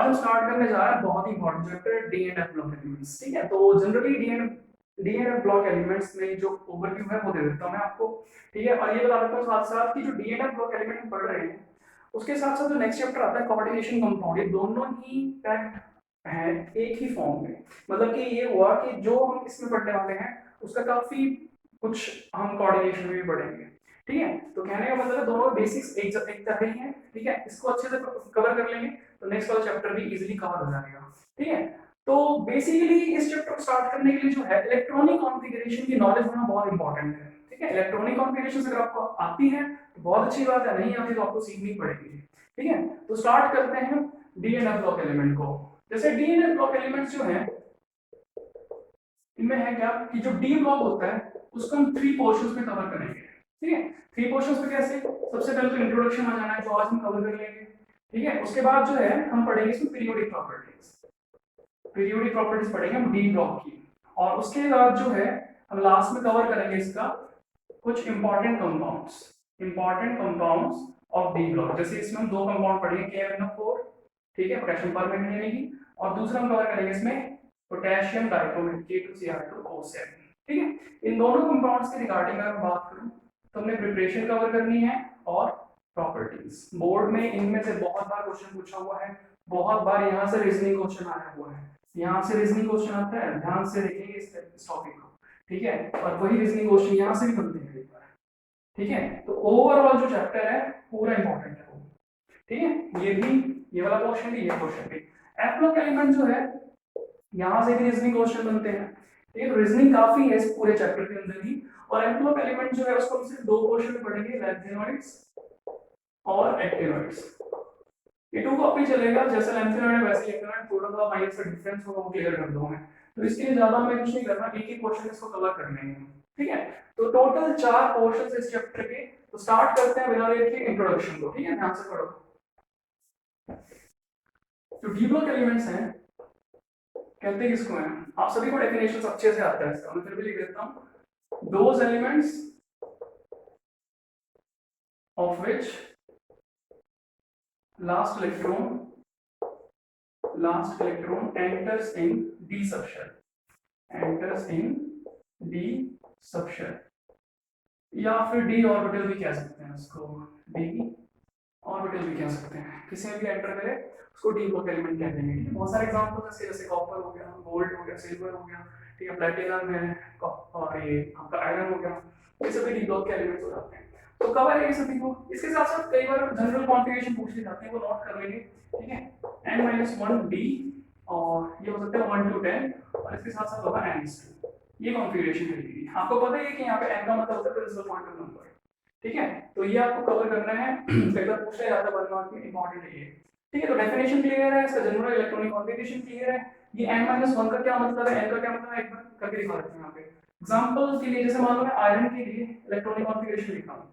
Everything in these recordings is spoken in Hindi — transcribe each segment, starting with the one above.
आज हम स्टार्ट करने जा रहे हैं बहुत ही important chapter d and f block elements. ठीक है, तो generally d and f block elements में जो ओवरव्यू है वो दे देता हूँ मैं आपको। ठीक है, और ये बता देता हूँ साथ साथ कि जो D and f block element हम पढ़ रहे हैं उसके साथ साथ जो नेक्स्ट चैप्टर आता है कोऑर्डिनेशन कंपाउंड, ये दोनों ही पैक्ड है एक ही फॉर्म में। मतलब कि ये हुआ कि जो हम इसमें पढ़ने वाले हैं उसका काफी कुछ हम कोऑर्डिनेशन में भी पढ़ेंगे। ठीक है, तो कहने का मतलब है दोनों बेसिक्स एक तरह ही है। ठीक है, इसको अच्छे से कवर कर लेंगे तो नेक्स्ट वाला चैप्टर भी इजीली कवर हो जाएगा। ठीक है, तो बेसिकली इस चैप्टर को स्टार्ट करने के लिए जो है इलेक्ट्रॉनिक कॉन्फ़िगरेशन की नॉलेज होना बहुत इंपॉर्टेंट है। ठीक है, इलेक्ट्रॉनिक कॉन्फ़िगरेशन अगर आपको आती है तो बहुत अच्छी बात है, नहीं आती तो आपको सीखनी पड़ेगी। ठीक है, तो स्टार्ट करते हैं D and f block element को। जैसे D and f block elements जो है इनमें है क्या कि जो डी ब्लॉक होता है उसको हम 3 पोर्शंस में कवर करेंगे। ठीक है, 3 पोर्शंस में कैसे? सबसे पहले तो इंट्रोडक्शन आ जाना है जो आज हम कवर कर लेंगे। ठीक है, उसके बाद जो है हम पढ़ेंगे इसमें पीरियोडिक प्रॉपर्टीज पढ़ेंगे हम डी ब्लॉक की। और उसके बाद जो है हम लास्ट में कवर करेंगे इसका कुछ important compounds of D block. जैसे इसमें हम 2 कंपाउंड पढ़ेंगे KMnO4, ठीक है, पोटेशियम परमैंगनेट, और दूसरा हम कवर करेंगे इसमें पोटेशियम डाइक्रोमेट K2Cr2O7। ठीक है, इन दोनों कंपाउंड्स के रिगार्डिंग अगर मैं बात करूं तो हमने प्रिपरेशन कवर करनी है और प्रॉपर्टीज। बोर्ड में इनमें से बहुत बार क्वेश्चन पूछा हुआ है, बहुत बार यहाँ से रीजनिंग क्वेश्चन आया हुआ है, यहाँ से रीजनिंग क्वेश्चन आता है, ध्यान से देखेंगे इस टॉपिक को। ठीक है, और वही रीजनिंग क्वेश्चन यहाँ से भी बनते हैं एक बार। ठीक है, तो ओवरऑल जो चैप्टर है पूरा इंपॉर्टेंट है वो। ठीक है, ये भी, ये वाला क्वेश्चन भी, ये क्वेश्चन भी। एफ ब्लॉक एलिमेंट जो है यहाँ से भी रीजनिंग क्वेश्चन बनते हैं। ठीक है, तो रीजनिंग काफी है इस पूरे चैप्टर के अंदर ही। और एफ ब्लॉक एलिमेंट जो है उसको हम सिर्फ 2 पोर्शन में पढ़ेंगे, लैंथेनॉइड्स और एक्टिनॉइड्स। ये 2 कॉपी चलेगा, जैसे लैंथेनॉइड है वैसे एक्टिनॉइड, थोड़ा सा माइनस का डिफरेंस होगा वो क्लियर कर दूंगा मैं। तो इसके लिए ज्यादा हमें कुछ नहीं करना, एक ही क्वेश्चन इसको कवर कर लेंगे। ठीक है, तो टोटल 4 पोर्शंस इस चैप्टर के। तो स्टार्ट करते हैं बिना देर के इंट्रोडक्शन को। ठीक है, ध्यान से पढ़ो। जो डी ब्लॉक एलिमेंट्स हैं कहते किसको हैं? आप सभी को डेफिनेशन अच्छे से आता है इसका, मैं फिर भी लिख देता हूं। Those elements of which last electron enters in d subshell, या फिर d ऑर्बिटल भी कह सकते हैं उसको, d ऑर्बिटल भी कह सकते हैं, किसी में भी एंटर करे उसको डी ब्लॉक एलिमेंट कह देंगे। ठीक है, बहुत सारे एग्जांपल है जैसे कॉपर हो गया, गोल्ड हो गया, सिल्वर हो गया, ठीक है, प्लेटिनम है, और ये आपका आयरन हो गया, ये सभी डी ब्लॉक के एलिमेंट्स हो जाते हैं। तो कवर है ये सभी को। इसके साथ साथ कई बार जनरल कॉन्फ़िगरेशन पूछ ली जाते हैं, वो नोट कर लेंगे। ठीक है, n-1d, और ये हो सकता है 1 to 10, और इसके साथ साथ होगा n-2। ये कॉन्फ़िगरेशन रहेगी। आपको पता है कि यहाँ पे n का मतलब होता है प्रिंसिपल क्वांटम नंबर। ठीक है, तो ये आपको कवर करना है, कई बार पूछा जाता है 1 मार्क में, इंपॉर्टेंट है ये। ठीक है, तो डेफिनेशन क्लियर है, इसका जनरल इलेक्ट्रॉनिक कॉन्फ़िगरेशन क्लियर है। ये n-1 का क्या मतलब है, n का क्या मतलब है, एक बार करके दिखा देते हैं यहाँ पे। एग्जांपल के लिए जैसे मान लो मैं आयरन के लिए इलेक्ट्रॉनिक कॉन्फ़िगरेशन लिखा हूं।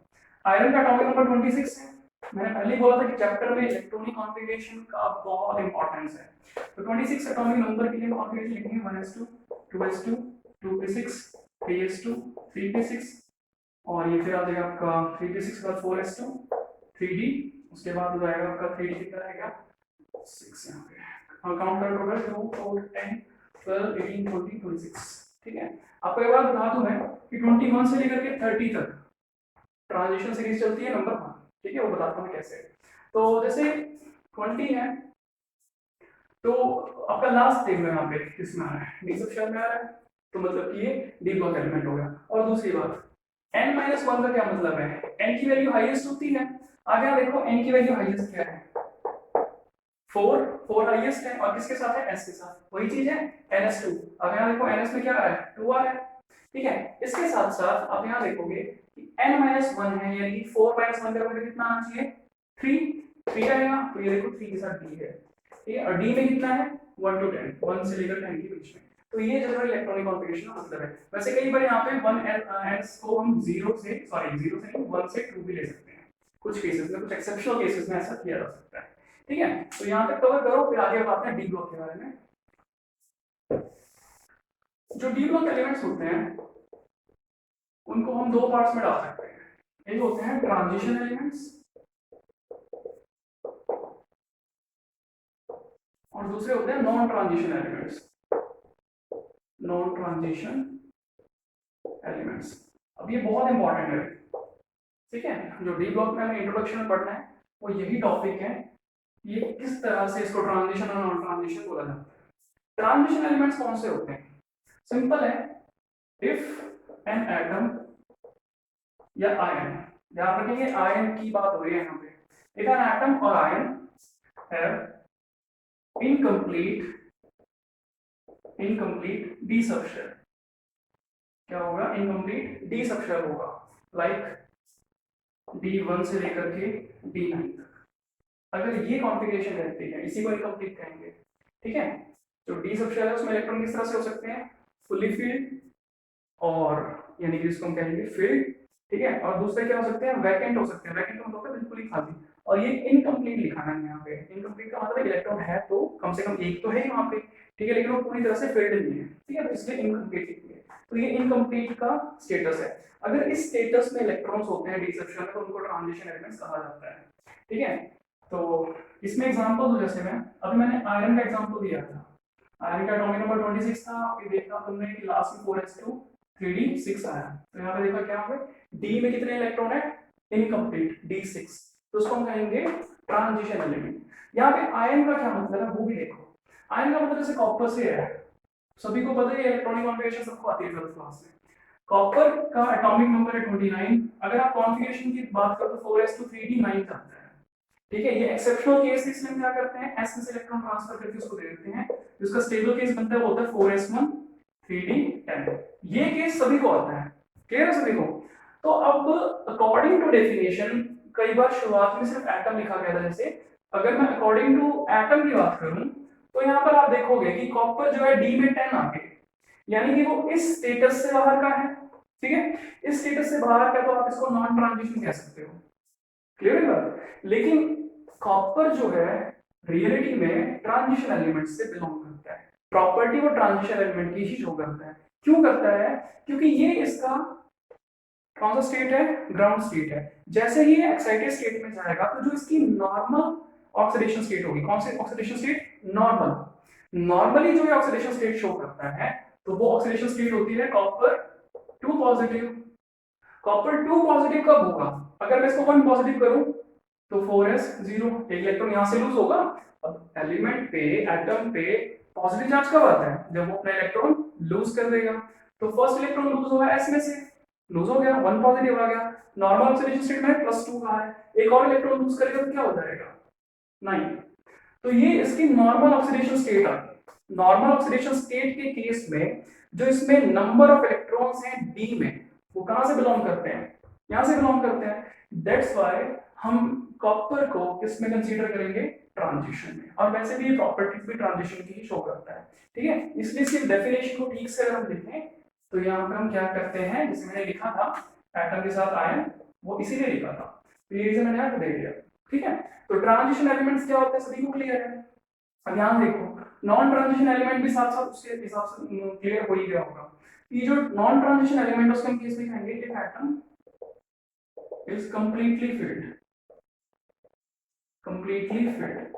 आयरन का एटॉमिक नंबर 26 है। मैंने पहले ही बोला था कि चैप्टर में इलेक्ट्रॉनिक कॉन्फ़िगरेशन का बहुत इंपॉर्टेंस है। तो 26 एटॉमिक नंबर के लिए कॉन्फ़िगरेशन लिखेंगे 1s2 2s2 2p6 3s2 3p6, और ये फिर आ जाएगा आपका 3p6 के बाद 4s2 3d, उसके बाद हो जाएगा आपका 3d कितना रहेगा 6, यहाँ पे काउंट कर टोटल 2 4 10 12 18 20 26। ठीक है, आपको एक बात बता दूं मैं कि 21 से लेकर के 30 तक ट्रांजिशन सीरीज चलती है नंबर 1। ठीक है, वो बताता हूँ कैसे। तो जैसे 20 है तो आपका लास्ट देख लो यहाँ पे किसमें आ रहा है, डी सबशेल में आ रहा है, तो मतलब कि ये डी ब्लॉक एलिमेंट हो गया। और दूसरी बात n-1 का क्या मतलब है, n की वैल्यू हाईएस्ट होती है। आगे यहाँ देखो n की वैल्यू हाईएस्ट क्या है, 4 हाईएस्ट है, और किसके साथ है, s के साथ, वही चीज है ns2। अब यहाँ देखो ns में क्या आ रहा है, 2 आ रहा है। ठीक है, इसके साथ साथ आप यहाँ देखोगे कि n-1 है, यानी कि 4 - 1 करोगे कितना आना चाहिए, 3 आएगा, तो ये देखो 3 के साथ d है। ठीक है, और d में कितना है 1 to 10, 1 से लेकर 10 के बीच में। तो ये जनरल इलेक्ट्रॉनिक कॉन्फ़िगरेशन का मतलब है। वैसे कई बार यहाँ पे 1s को हम 0 से नहीं 1 से 2 भी ले सकते हैं, कुछ केसेस में, कुछ एक्सेप्शनल केसेस में ऐसा किया जा सकता है। ठीक है, तो यहाँ तक कवर करो, फिर आगे बात है डी ब्लॉक के बारे में। जो डी ब्लॉक एलिमेंट्स होते हैं उनको हम 2 पार्ट्स में डाल सकते हैं। एक होते हैं ट्रांजिशन एलिमेंट्स, और दूसरे होते हैं non transition elements. Non transition elements, अब ये बहुत इंपॉर्टेंट है, ठीक है। जो डी ब्लॉक में हमें इंट्रोडक्शन में पढ़ना है वो यही टॉपिक है, ये किस तरह से इसको ट्रांजिशन और नॉन ट्रांजिशन बोला जाता है। ट्रांजिशन एलिमेंट्स कौन से होते हैं? सिंपल है, इफ एन एटम या आयन, ध्यान रखेंगे आयन की बात हो रही है यहाँ पे, इफ एन एटम और ion have incomplete D subshell, क्या होगा? इनकम्प्लीट डी सबशेल होगा, लाइक D1 से लेकर के D9 तक। अगर ये कॉन्फ़िगरेशन रहती है, इसी को इनकम्प्लीट कहेंगे, ठीक है। जो डी सबशेल है उसमें इलेक्ट्रॉन किस तरह से हो सकते हैं? फुली फील्ड, और यानी कि इसको हम कहेंगे फील्ड, ठीक है। और दूसरे क्या हो सकते हैं? वैकेंट हो सकते हैं। वैकेंट का मतलब है बिल्कुल ही खाली, और ये इनकम्प्लीट लिखाना है यहाँ पे। इनकम्प्लीट का मतलब इलेक्ट्रॉन है तो कम से कम एक तो है वहाँ पे, ठीक है, लेकिन वो पूरी तरह से फिल्ड नहीं है, ठीक है, तो इसलिए इनकम्प्लीट लिखी है। तो ये इनकम्प्लीट का स्टेटस है। अगर इस स्टेटस में इलेक्ट्रॉन्स होते हैं डी सेक्शन में तो उनको ट्रांजिशन एलिमेंट्स कहा जाता है, ठीक है। तो इसमें एग्जांपल हो, जैसे मैंने आयरन का एग्जांपल दिया था। आयरन का एटॉमिक नंबर 26 था, ये देखा तुमने कि लास्ट में 4s2 3d6 आया। तो यहाँ पे देखा क्या होगा, डी में कितने इलेक्ट्रॉन है? इनकम्प्लीट d6, तो उसको हम कहेंगे ट्रांजिशन एलिमेंट। यहाँ पे आयन का क्या मतलब है वो भी देखो। आयन का मतलब जैसे कॉपर से है, सभी को पता है इलेक्ट्रॉनिक कॉन्फ़िगरेशन सबको आती है 12th क्लास में। कॉपर का एटॉमिक नंबर है 29। अगर आप कॉन्फ़िगरेशन की बात करो तो 4s2 3d9 आता है, ठीक है। ये एक्सेप्शनल केस, इसलिए हम क्या करते हैं, s में से इलेक्ट्रॉन ट्रांसफर करके उसको दे देते हैं। जिसका स्टेबल केस बनता है वो होता है 4s1 3d10। ये केस सभी को आता है, क्लियर है सभी को। तो अब अकॉर्डिंग टू डेफिनेशन कई बार शुरुआत में सिर्फ एटम लिखा गया था, जैसे अगर मैं अकॉर्डिंग टू एटम की बात करूं तो यहाँ पर आप देखोगे कि कॉपर जो है डी में 10 आ गए, यानी कि वो इस स्टेटस से बाहर का है, ठीक है। इस स्टेटस से बाहर का तो आप इसको नॉन ट्रांजिशन कह सकते हो, क्लियर है बात। लेकिन कॉपर जो है रियलिटी में ट्रांजिशन एलिमेंट से बिलोंग करता है, प्रॉपर्टी वो ट्रांजिशन एलिमेंट की ही शो करता है। क्यों करता है? क्योंकि ये इसका कौन सा स्टेट है? ग्राउंड स्टेट है। जैसे ही ये एक्साइटेड स्टेट में जाएगा तो जो इसकी नॉर्मल ऑक्सीडेशन स्टेट होगी, कौन सी ऑक्सीडेशन स्टेट? नॉर्मल। नॉर्मली जो ये ऑक्सीडेशन स्टेट शो करता है तो वो ऑक्सीडेशन स्टेट होती है कॉपर 2 पॉजिटिव। कॉपर 2 पॉजिटिव कब होगा? अगर मैं इसको 1 पॉजिटिव करूं तो 4s 0, एक इलेक्ट्रॉन यहां से लूज होगा। अब एलिमेंट पे, एटम पे पॉजिटिव चार्ज कब आता है? जब वो अपना इलेक्ट्रॉन लूज कर देगा। तो फर्स्ट इलेक्ट्रॉन लूज होगा s में से, लूज हो गया, 1 पॉजिटिव आ गया। नॉर्मल ऑक्सीडेशन स्टेट में +2 कहा है, एक और इलेक्ट्रॉन लूज करेगा तो क्या हो जाएगा? 9। तो ये इसकी नॉर्मल ऑक्सीडेशन स्टेट आ गई। नॉर्मल ऑक्सीडेशन स्टेट के केस में जो इसमें नंबर ऑफ इलेक्ट्रॉन्स हैं डी में, वो कहां से बिलोंग करते हैं? यहां से बिलोंग करते हैं। दैट्स व्हाई हम कॉपर को किस में कंसीडर करेंगे? ट्रांजिशन में। और वैसे भी ये प्रॉपर्टीज भी ट्रांजिशन की ही शो करता है, ठीक है। इसलिए इसकी डेफिनेशन को ठीक से अगर हम लिखें तो यहाँ पे हम क्या करते हैं, जैसे मैंने लिखा था एटम के साथ आयन, वो इसीलिए लिखा था, तो ये रीजन मैंने यहाँ पे दे दिया, ठीक है। तो ट्रांजिशन एलिमेंट्स क्या होते हैं सभी को क्लियर है। अब यहाँ देखो नॉन ट्रांजिशन एलिमेंट भी साथ साथ उसके हिसाब से क्लियर हो ही गया होगा। ये जो नॉन ट्रांजिशन एलिमेंट उसके हम केस में कहेंगे if atom is completely filled, completely filled,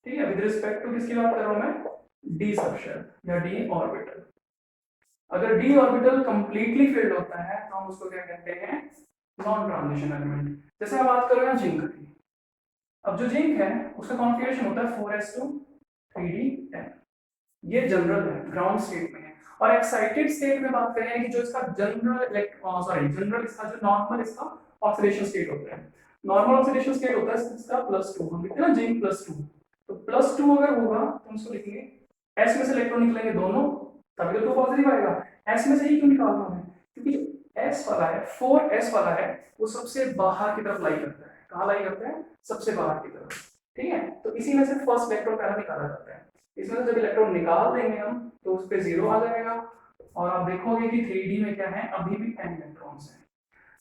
ठीक है। विद रिस्पेक्ट टू किसकी बात कर रहा हूं मैं? डी सबशेल या डी ऑर्बिटल। अगर डी ऑर्बिटल कंप्लीटली फिल्ड होता है तो हम उसको क्या कहते हैं? Non transition element. जैसे मैं बात करूं जिंक की, अब जो जिंक है उसका कॉन्फ़िगरेशन होता है 4s2 3d10। ये जनरल है, ग्राउंड स्टेट में है। और एक्साइटेड स्टेट में बात करें कि जो इसका जनरल इसका जो नॉर्मल इसका ऑक्सीडेशन स्टेट होता है, नॉर्मल ऑक्सीडेशन स्टेट होता है इसका +2, हम लिखते हैं ना जिंक +2। तो +2 अगर होगा तो हम इसको लिखेंगे s में से इलेक्ट्रॉन निकलेंगे दोनों, तभी तो 2 पॉजिटिव आएगा। s में से ही क्यों निकाल रहा हूं मैं? क्योंकि जो s वाला है, 4s वाला है, वो सबसे बाहर की तरफ लाई करता है। कहां लाई करता है? सबसे बाहर की तरफ, ठीक है। तो इसी में से फर्स्ट इलेक्ट्रॉन पहला निकाला जाता है। इसमें से जब इलेक्ट्रॉन निकाल देंगे हम तो उस पे 0 आ जाएगा, और आप देखोगे कि 3d में क्या है, अभी भी 10 इलेक्ट्रॉन्स हैं।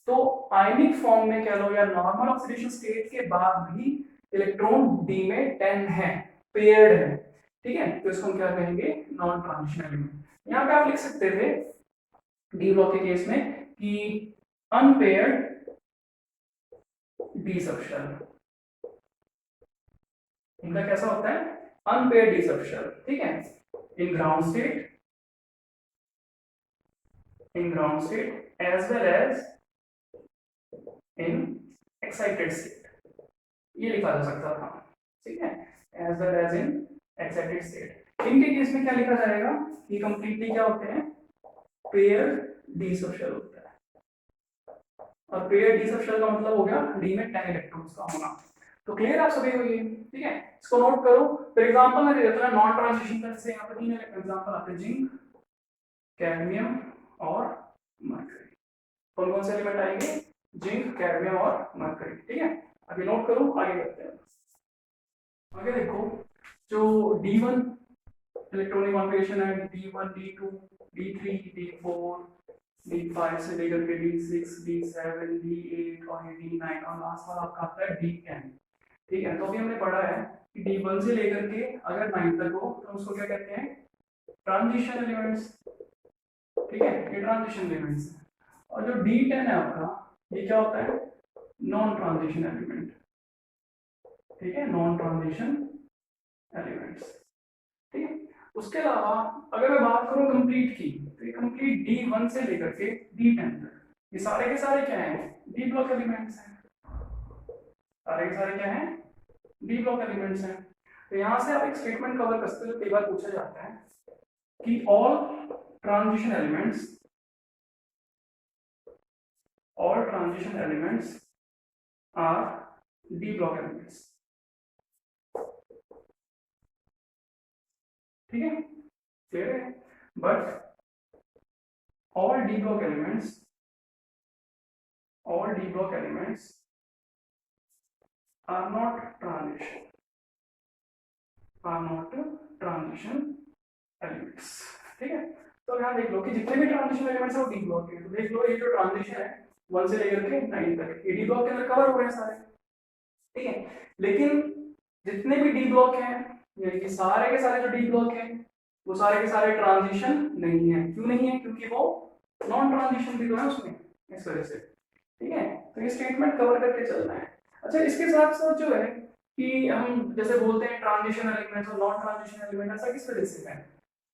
तो आयनिक फॉर्म में कह लो या नॉर्मल ऑक्सीडेशन स्टेट के बाद भी इलेक्ट्रॉन डी में 10 है, पेयर्ड है, ठीक है। तो इसको हम क्या कहेंगे? Non transition element. यहाँ पे आप लिख सकते थे डी ब्लॉक के केस में कि अनपेयर्ड डी सबशेल, इनका कैसा होता है? अनपेयर्ड डी सब शेल, ठीक है, in ground state as well as in excited state, ये लिखा जा सकता था, ठीक है, as well as in excited state. इनके केस में क्या लिखा जाएगा कि कंप्लीटली क्या होते हैं, पेयर डी सब शेल होता है, और पेयर डी सब शेल का मतलब हो गया डी में 10 इलेक्ट्रॉन्स का होना। तो क्लियर आप सभी को ये, ठीक है, इसको नोट करो। फॉर एग्जांपल मैं दे देता हूं नॉन ट्रांजिशन का, जैसे यहाँ पे 3 एग्जांपल आते हैं, जिंक, कैडमियम और मरकरी। कौन कौन से एलिमेंट आएंगे, जिंक, कैडमियम और मरकरी, ठीक है, अभी नोट करो, आगे बढ़ते हैं। आगे देखो, जो D1 इलेक्ट्रॉनिक कॉन्फ़िगरेशन है, D1, D2, D3, D4, D5 से लेकर के D6, D7, D8 और D9 और लास्ट वाला आपका आता है D10, ठीक है। तो अभी हमने पढ़ा है कि D1 से लेकर के अगर 9 तक हो तो उसको क्या कहते हैं, ट्रांजिशन एलिमेंट्स, ठीक है, ये ट्रांजिशन एलिमेंट्स है। और जो D10 है आपका, ये क्या होता है, नॉन ट्रांजिशन एलिमेंट, ठीक है, नॉन ट्रांजिशन एलिमेंट्स, ठीक है। उसके अलावा अगर मैं बात करूं कंप्लीट की, तो ये कंप्लीट D1 से लेकर के D10 तक ये सारे के सारे क्या हैं, डी ब्लॉक एलिमेंट्स हैं, सारे के सारे क्या हैं, डी ब्लॉक एलिमेंट्स हैं। तो यहां से आप एक स्टेटमेंट कवर करते हो, कई बार पूछा जाता है कि all transition elements R D block elements, ठीक है, क्लियर है। But all d block elements are not transition elements, ठीक है। तो यहाँ देख लो कि जितने भी ट्रांजिशन एलिमेंट्स है वो डी ब्लॉक के, तो देख लो ये जो ट्रांजिशन है 1 से लेकर के 9 तक ये डी ब्लॉक के अंदर कवर हो रहे हैं सारे, ठीक है। लेकिन जितने भी डी ब्लॉक हैं, यानी कि सारे के सारे जो डी ब्लॉक हैं वो सारे के सारे ट्रांजिशन नहीं है। क्यों नहीं है, क्योंकि वो नॉन ट्रांजिशन भी तो है उसमें, इस वजह से, ठीक है। तो ये स्टेटमेंट कवर करके चलना है। अच्छा, इसके साथ साथ जो है कि हम जैसे बोलते हैं ट्रांजिशन एलिमेंट्स और नॉन ट्रांजिशन एलिमेंट, ऐसा किस वजह से है,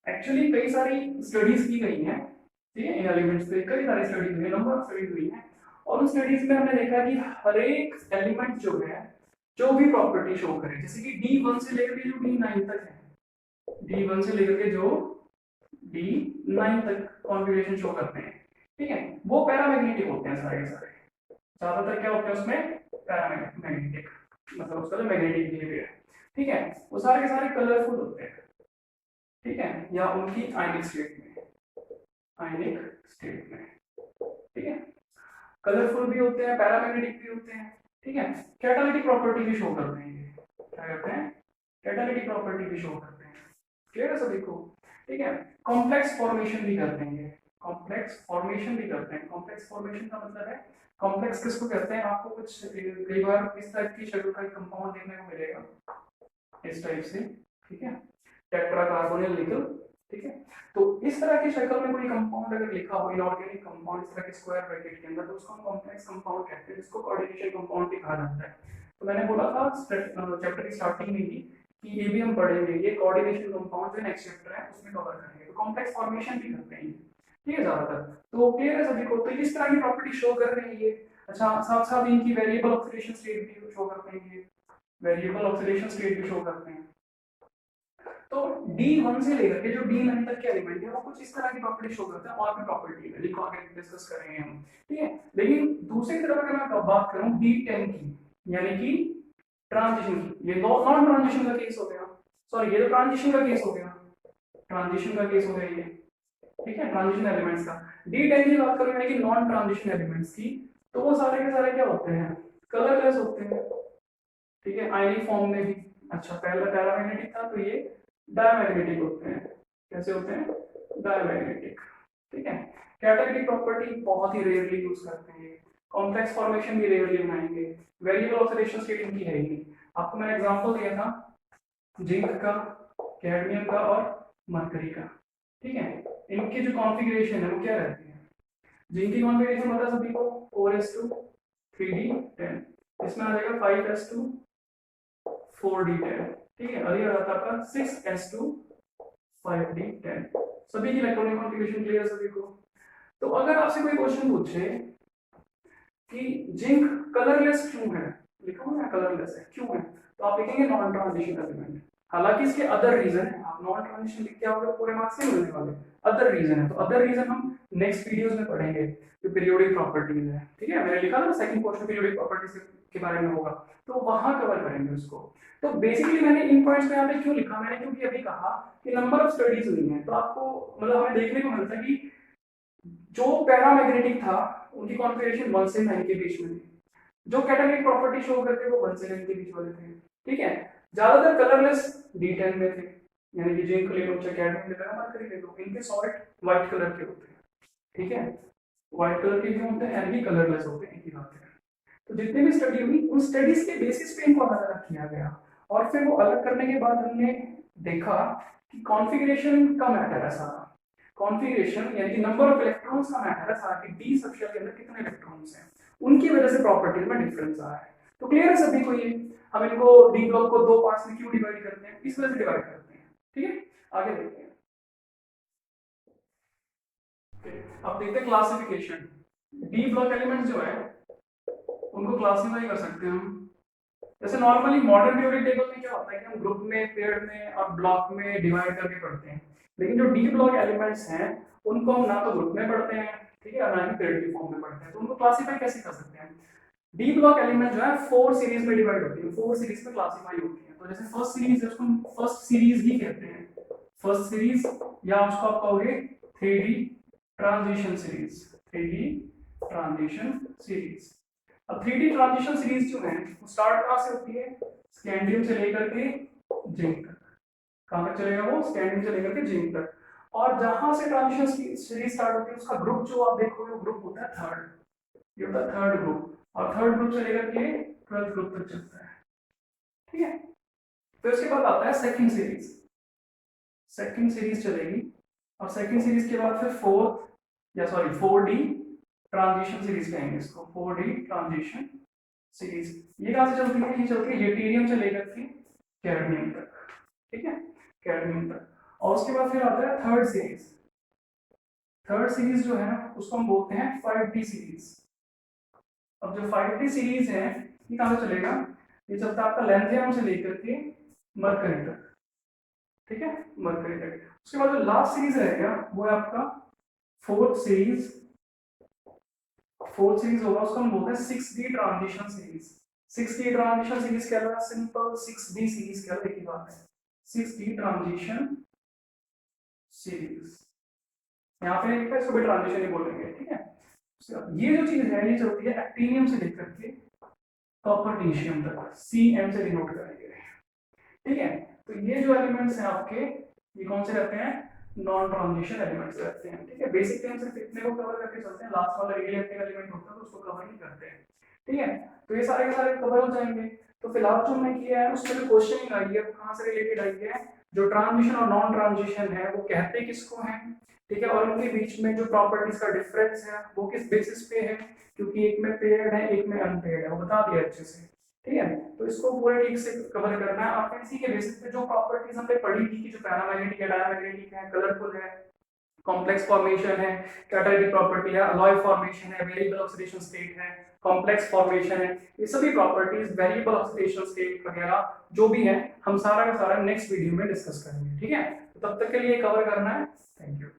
एक्चुअली कई सारी स्टडीज की गई हैं, ठीक है, इन एलिमेंट्स पे कई सारी स्टडीज हुई है, नंबर ऑफ स्टडीज हुई हैं, और उन स्टडीज में हमने देखा कि हर एक एलिमेंट जो है जो भी प्रॉपर्टी शो करे, जैसे कि D1 से लेकर के जो D9 तक है, D1 से लेकर के जो D9 तक कॉन्फ़िगरेशन शो करते हैं, ठीक है, वो पैरामैग्नेटिक होते हैं सारे के सारे। ज्यादातर क्या होते हैं उसमें, पैरामैग्नेटिक, मतलब उसका जो मैग्नेटिक बिहेवियर है, ठीक है, वो सारे के सारे कलरफुल होते हैं, ठीक है, या उनकी आयनिक स्टेट में, ठीक है, कलरफुल भी होते हैं, पैरामैग्नेटिक भी होते हैं, ठीक है। कैटालिटिक प्रॉपर्टी भी शो करते हैं, ये क्या करते हैं, कैटालिटिक प्रॉपर्टी भी शो करते हैं, क्लियर है सभी को, ठीक है। कॉम्प्लेक्स फॉर्मेशन भी करते हैं, कॉम्प्लेक्स फॉर्मेशन का मतलब है, कॉम्प्लेक्स किसको कहते हैं, आपको कुछ कई बार इस टाइप की शक्ल का कंपाउंड देखने को मिलेगा, इस टाइप से, ठीक है, टेट्राकार्बोनिल निकल, ठीक है। तो इस तरह की शक्ल में कोई कंपाउंड अगर लिखा हो, इनऑर्गेनिक कंपाउंड इस तरह के स्क्वायर ब्रैकेट के अंदर, तो उसको हम कॉम्प्लेक्स कंपाउंड कहते हैं, जिसको कोऑर्डिनेशन कंपाउंड भी कहा जाता है। तो मैंने बोला था चैप्टर की स्टार्टिंग में ही कि ये भी हम पढ़ेंगे, ये कोऑर्डिनेशन कंपाउंड जो नेक्स्ट चैप्टर है उसमें कवर करेंगे। तो कॉम्प्लेक्स फॉर्मेशन भी करते हैं, ठीक है, ज्यादातर। तो क्लियर है सभी को, तो इस तरह की प्रॉपर्टी शो कर रहे हैं ये। अच्छा, साथ साथ इनकी वेरिएबल ऑक्सीडेशन स्टेट भी शो करते हैं, ये वेरिएबल ऑक्सीडेशन स्टेट भी शो करते हैं। तो D1 से लेकर के जो D9 तक के एलिमेंट है वो कुछ इस तरह की प्रॉपर्टी शो करते हैं, और भी प्रॉपर्टी है जिनको आगे डिस्कस करेंगे हम, ठीक है। लेकिन दूसरी तरफ अगर मैं बात करूं D10 की, यानी कि ट्रांजिशन की, ये नॉन ट्रांजिशन का केस हो गया, सॉरी ये तो ट्रांजिशन का केस हो गया, ये, ठीक है, ट्रांजिशन एलिमेंट्स का। D10 की बात करूं, यानी कि नॉन ट्रांजिशन एलिमेंट्स की, तो वो सारे के सारे क्या होते हैं, कलरलेस होते हैं, ठीक है, आयनिक फॉर्म में भी। अच्छा, पहला पैरामैग्नेटिक था, तो ये डायमैग्नेटिक होते हैं, कैसे होते हैं, डायमैग्नेटिक, ठीक है। कैटालिटिक प्रॉपर्टी बहुत ही रेयरली यूज करते हैं, कॉम्प्लेक्स फॉर्मेशन भी रेयरली बनाएंगे, वेरिएबल ऑक्सीडेशन स्टेट इनकी है ही नहीं। आपको मैंने एग्जांपल दिया था जिंक का, कैडमियम का और मरकरी का, ठीक है। इनकी जो कॉन्फ़िगरेशन है वो क्या रहती है, जिंक की कॉन्फ़िगरेशन पता सभी को, 4s2 3d10, इसमें आ जाएगा 5s2 4d10, ठीक है, और ये आता है आपका 6s2 5d10। सभी की इलेक्ट्रॉनिक कॉन्फ़िगरेशन क्लियर सभी को। तो अगर आपसे कोई क्वेश्चन पूछे कि जिंक कलरलेस क्यों है, लिखा हुआ है कलरलेस है क्यों है, तो आप लिखेंगे नॉन ट्रांजिशन एलिमेंट। हालांकि इसके अदर रीजन है, आप नॉन ट्रांजिशन लिख के आओगे पूरे मार्क्स नहीं मिलने वाले, अदर रीजन है। तो अदर रीजन हम नेक्स्ट वीडियोस में पढ़ेंगे, जो पीरियोडिक प्रॉपर्टीज है। ठीक है, मैंने लिखा था सेकंड क्वेश्चन पीरियोडिक प्रॉपर्टीज के बारे में होगा, तो वहां कवर करेंगे उसको। तो बेसिकली मैंने इन पॉइंट्स पे यहाँ पे क्यों लिखा, मैंने क्योंकि अभी कहा कि नंबर ऑफ स्टडीज हुई हैं, तो आपको मतलब हमें देखने को मिलता है कि जो पैरामैग्नेटिक था उनकी कॉन्फ़िगरेशन 1 से 9 के बीच में थी, जो कैटालिटिक प्रॉपर्टी शो करते वो 1 से 9 के बीच वाले थे। ठीक है, ज्यादातर कलरलेस D10 में थे, यानी कि जिंक ले लो चाहे कैडमियम ले लो मरकरी ले लो, इनके सॉल्ट व्हाइट कलर के होते हैं। ठीक है, व्हाइट कलर के भी होते हैं एंड भी कलरलेस होते हैं, एक ही बात है। तो जितने भी स्टडी हुई उन स्टडीज के बेसिस पे इनको अलग अलग किया गया, और फिर वो अलग करने के बाद हमने देखा कि कॉन्फ़िगरेशन का मैटर है सारा। कॉन्फ़िगरेशन यानी कि नंबर ऑफ इलेक्ट्रॉन्स का मैटर है सारा, कि डी सबशेल के अंदर कितने इलेक्ट्रॉन्स हैं, उनकी वजह से प्रॉपर्टीज में डिफरेंस आ रहा है। तो क्लियर है सभी को ये, हम इनको डी ब्लॉक को दो पार्ट्स में क्यों डिवाइड करते हैं, इस वजह से डिवाइड करते हैं। ठीक है, आगे देखते हैं। अब देखते हैं क्लासिफिकेशन। डी ब्लॉक एलिमेंट्स जो है उनको क्लासिफाई कर सकते हैं हम। जैसे नॉर्मली मॉडर्न पीरियोडिक टेबल में क्या होता है कि हम ग्रुप में, पेयर में और ब्लॉक में डिवाइड करके पढ़ते हैं, लेकिन जो डी ब्लॉक एलिमेंट्स हैं उनको हम ना तो ग्रुप में पढ़ते हैं, ठीक है, और ना ही पेयर की फॉर्म में पढ़ते हैं। तो उनको क्लासिफाई कैसे कर सकते हैं? डी ब्लॉक एलिमेंट जो है 4 सीरीज में डिवाइड होती है, 4 सीरीज में क्लासिफाई होती है। तो जैसे फर्स्ट सीरीज है उसको हम फर्स्ट सीरीज ही कहते हैं, फर्स्ट सीरीज, या उसको आप कहोगे 3D transition series, 3D transition series. अब 3D ट्रांजिशन सीरीज जो है वो स्टार्ट कहां से होती है? स्कैंडियम से लेकर के जिंक तक। कहां तक चलेगा वो? स्कैंडियम से लेकर के जिंक तक। और जहां से ट्रांजिशन सीरीज स्टार्ट होती है उसका ग्रुप जो आप देखोगे वो ग्रुप होता है थर्ड, ये होता है थर्ड ग्रुप, और थर्ड ग्रुप से लेकर के 12th ग्रुप तक चलता है। ठीक है, फिर उसके बाद आता है सेकंड सीरीज, सेकंड सीरीज चलेगी, और सेकंड सीरीज के बाद फिर 4D ट्रांजिशन सीरीज कहेंगे इसको, 4D ट्रांजिशन सीरीज। ये कहां से चलती है? ये चलती है ल्यूटीनियम से लेकर के कैडमियम तक। ठीक है, कैडमियम तक। और उसके बाद फिर आता है थर्ड सीरीज। थर्ड सीरीज जो है उसको हम बोलते हैं 5D सीरीज। अब जो 5D सीरीज है ये कहां से चलेगा? ये चलता है आपका लैंथियम से लेकर के मरकरी तक। ठीक है, मरकरी तक। उसके बाद जो लास्ट सीरीज रहेगा वो है आपका फोर्थ सीरीज। फोर्थ सीरीज होगा उसको हम बोलते हैं 6D transition series. 6D transition series क्या है? सिंपल 6D सीरीज क्या है, एक ही बात है, 6D ट्रांजिशन सीरीज। यहाँ पे लिखा है, इसको भी ट्रांजिशन ही बोलेंगे। ठीक है, ये जो चीज है ये चलती है एक्टिनियम से लेकर के कॉपर्टिशियम तक, CM से डिनोट करेंगे। ठीक है, तो ये जो एलिमेंट्स हैं आपके, ये कौन से रहते हैं? नॉन ट्रांजिशन एलिमेंट्स रहते हैं। ठीक है, बेसिक टाइम सिर्फ इतने को कवर करके चलते हैं, लास्ट वाला रिएक्टिव एलिमेंट होता है तो उसको कवर नहीं करते हैं। ठीक है, तो ये सारे के सारे कवर हो जाएंगे। तो फिलहाल जो हमने किया है उसमें जो क्वेश्चनिंग आई है वो कहाँ से रिलेटेड आई है? जो ट्रांजिशन और नॉन ट्रांजिशन है वो कहते किसको हैं, ठीक है, और उनके बीच में जो प्रॉपर्टीज का डिफरेंस है वो किस बेसिस पे है, क्योंकि एक में पेयर्ड है एक में अनपेयर्ड है, वो बता दिया अच्छे से। ठीक है, तो इसको पूरे ठीक से कवर करना है। और इसी के बेसिस पे जो प्रॉपर्टीज हमने पढ़ी थी कि जो पैरामैग्नेटिक है, डायमैग्नेटिक है, कलरफुल है, कॉम्प्लेक्स फॉर्मेशन है, कैटालिटिक प्रॉपर्टी है, अलॉय फॉर्मेशन है, वेरिएबल ऑक्सीडेशन स्टेट है, कॉम्प्लेक्स फॉर्मेशन है, ये सभी प्रॉपर्टीज, वेरिएबल ऑक्सीडेशन स्टेट वगैरह जो भी है हम सारा का सारा नेक्स्ट वीडियो में डिस्कस करेंगे। ठीक है, तो तब तक के लिए कवर करना है। Thank you.